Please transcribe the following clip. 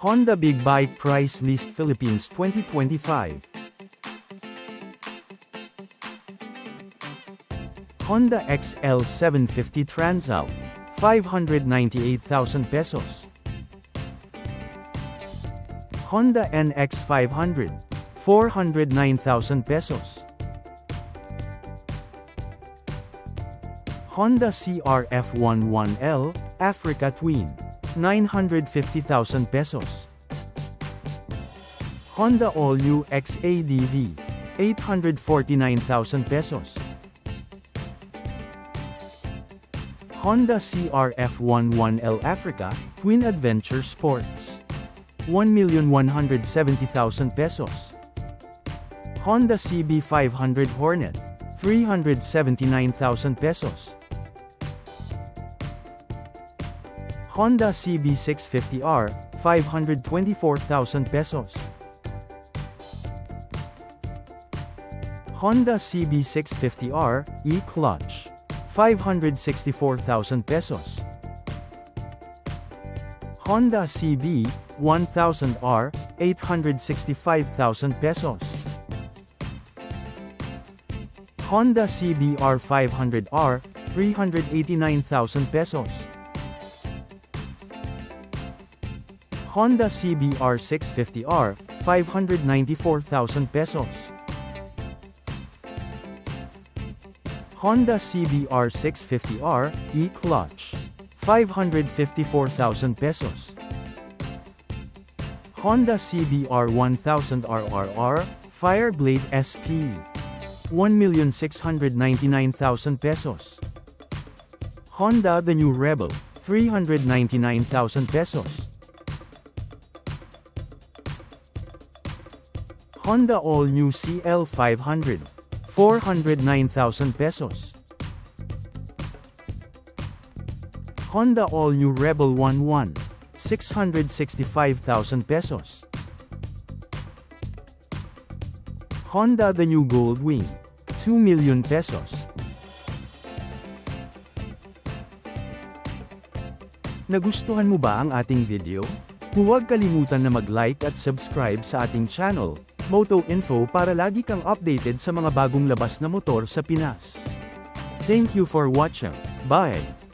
Honda Big Bike Price List Philippines 2025. Honda XL 750 Transalp, 598,000 pesos. Honda NX 500, 409,000 pesos. Honda CRF 11L, Africa Twin, 950,000 pesos. Honda All-New XADV, 849,000 pesos. Honda CRF 11L Africa, Twin Adventure Sports, 1,170,000 pesos. Honda CB 500 Hornet, 379,000 pesos. Honda CB 650R, 524,000 pesos. Honda CB 650R, E-Clutch, 564,000 pesos. Honda CB 1000R, 865,000 pesos. Honda CBR 500R, 389,000 pesos. Honda CBR 650R, 594,000 pesos. Honda CBR 650R, E-Clutch, 554,000 pesos. Honda CBR 1000RRR, Fireblade SP, 1,699,000 pesos. Honda The New Rebel, 399,000 pesos. Honda All-New CL 500, 409,000 pesos. Honda All-New Rebel 11, 665,000 pesos. Honda The New Goldwing, 2 million pesos. Nagustuhan mo ba ang ating video? Huwag kalimutan na mag-like at subscribe sa ating channel, MotoInfo, para lagi kang updated sa mga bagong labas na motor sa Pinas. Thank you for watching. Bye!